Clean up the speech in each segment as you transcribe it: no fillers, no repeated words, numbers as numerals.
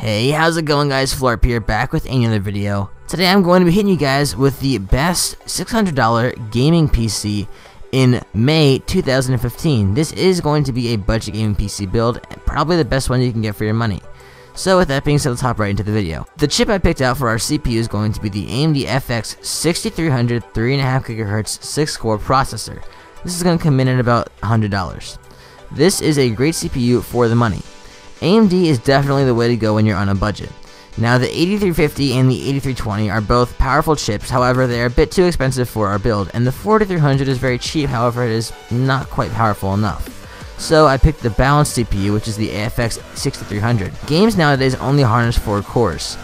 Hey, how's it going guys? Florp here, back with another video. Today I'm going to be hitting you guys with the best $600 gaming PC in May 2015. This is going to be a budget gaming PC build, and probably the best one you can get for your money. So with that being said, let's hop right into the video. The chip I picked out for our CPU is going to be the AMD FX 6300 3.5 GHz 6-core processor. This is going to come in at about $100. This is a great CPU for the money. AMD is definitely the way to go when you're on a budget. Now the 8350 and the 8320 are both powerful chips, however they are a bit too expensive for our build, and the 4300 is very cheap, however it is not quite powerful enough. So I picked the balanced CPU, which is the AFX 6300. Games nowadays only harness 4 cores.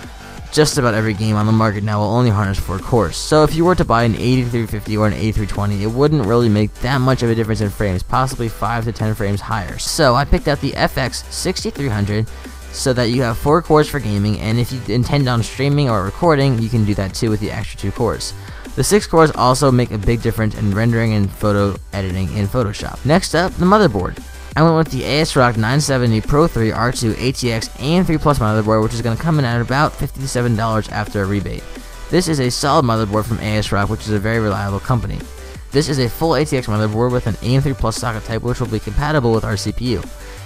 Just about every game on the market now will only harness 4 cores. So if you were to buy an 8350 or an 8320, it wouldn't really make that much of a difference in frames, possibly 5 to 10 frames higher. So I picked out the FX 6300 so that you have 4 cores for gaming, and if you intend on streaming or recording, you can do that too with the extra 2 cores. The 6 cores also make a big difference in rendering and photo editing in Photoshop. Next up, the motherboard. I went with the ASRock 970 Pro 3 R2 ATX AM3 Plus motherboard, which is going to come in at about $57 after a rebate. This is a solid motherboard from ASRock, which is a very reliable company. This is a full ATX motherboard with an AM3 Plus socket type, which will be compatible with our CPU.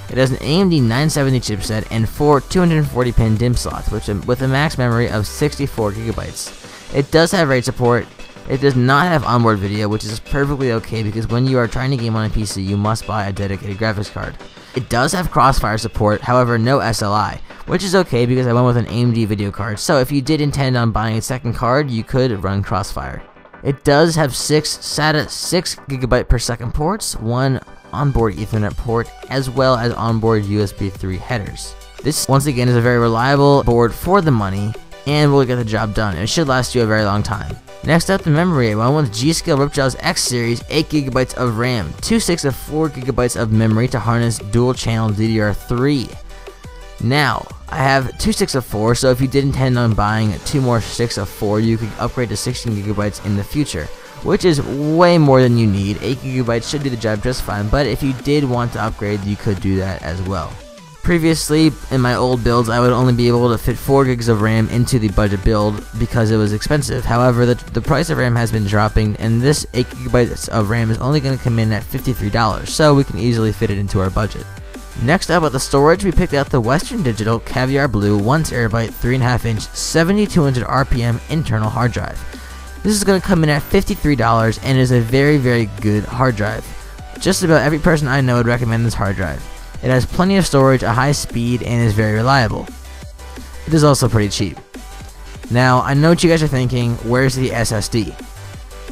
It has an AMD 970 chipset and 4 240-pin DIMM slots, with a max memory of 64 GB. It does have RAID support. It does not have onboard video, which is perfectly okay because when you are trying to game on a PC, you must buy a dedicated graphics card. It does have Crossfire support, however no SLI, which is okay because I went with an AMD video card, so if you did intend on buying a second card, you could run Crossfire. It does have 6 SATA 6 GB per second ports, 1 onboard Ethernet port, as well as onboard USB 3 headers. This, once again, is a very reliable board for the money and will get the job done. It should last you a very long time. Next up, the memory. I went with G.Skill Ripjaws X Series, 8 GB of RAM, 2 sticks of 4 GB of memory to harness dual channel DDR3. Now, I have 2 sticks of 4, so if you did intend on buying 2 more sticks of 4, you could upgrade to 16 GB in the future, which is way more than you need. 8 GB should do the job just fine, but if you did want to upgrade, you could do that as well. Previously, in my old builds, I would only be able to fit 4 gigs of RAM into the budget build because it was expensive. However, the price of RAM has been dropping, and this 8 GB of RAM is only going to come in at $53, so we can easily fit it into our budget. Next up, at the storage, we picked out the Western Digital Caviar Blue 1TB 3.5-inch 7200 RPM internal hard drive. This is going to come in at $53 and is a very, very good hard drive. Just about every person I know would recommend this hard drive. It has plenty of storage, a high speed, and is very reliable. It is also pretty cheap. Now, I know what you guys are thinking, where's the SSD?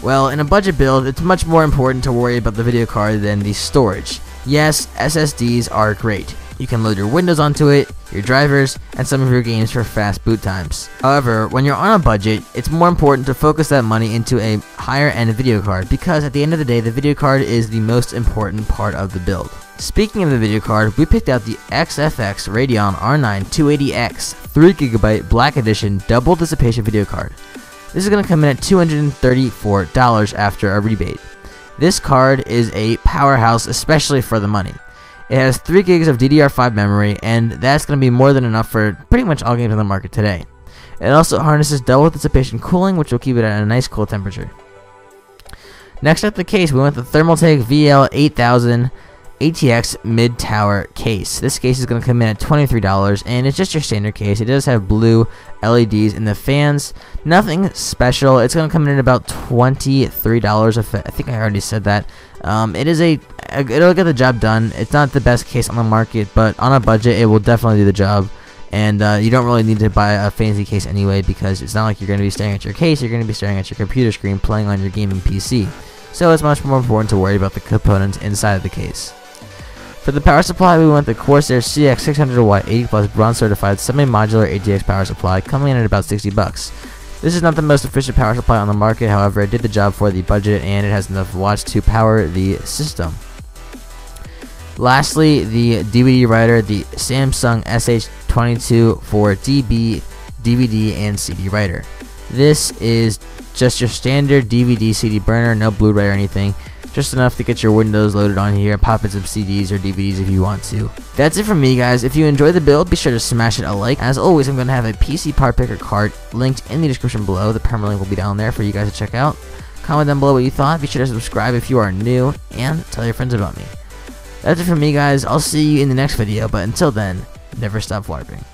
Well, in a budget build, it's much more important to worry about the video card than the storage. Yes, SSDs are great. You can load your Windows onto it, your drivers, and some of your games for fast boot times. However, when you're on a budget, it's more important to focus that money into a higher end video card because at the end of the day, the video card is the most important part of the build. Speaking of the video card, we picked out the XFX Radeon R9 280X 3GB Black Edition Double Dissipation video card. This is going to come in at $234 after a rebate. This card is a powerhouse, especially for the money. It has 3 gigs of DDR5 memory, and that's going to be more than enough for pretty much all games on the market today. It also harnesses double dissipation cooling, which will keep it at a nice cool temperature. Next up, the case. We went with the Thermaltake VL8000 ATX mid-tower case. This case is going to come in at $23, and it's just your standard case. It does have blue LEDs in the fans. Nothing special. It's going to come in at about $23. I think I already said that. It'll get the job done. It's not the best case on the market, but on a budget, it will definitely do the job. And you don't really need to buy a fancy case anyway because it's not like you're going to be staring at your case. You're going to be staring at your computer screen playing on your gaming PC. So it's much more important to worry about the components inside of the case. For the power supply, we went the Corsair CX 600W 80 Plus bronze certified semi-modular ATX power supply, coming in at about $60. This is not the most efficient power supply on the market, however it did the job for the budget and it has enough watts to power the system. Lastly, the DVD writer, the Samsung SH22 for DB, DVD, and CD writer. This is just your standard DVD CD burner, no Blu-ray or anything. just enough to get your Windows loaded on here, pop in some CDs or DVDs if you want to. That's it from me, guys. If you enjoyed the build, be sure to smash it a like. As always, I'm going to have a PC Part Picker card linked in the description below. The permalink will be down there for you guys to check out. Comment down below what you thought. Be sure to subscribe if you are new, and tell your friends about me. That's it from me, guys. I'll see you in the next video, but until then, never stop LARPing.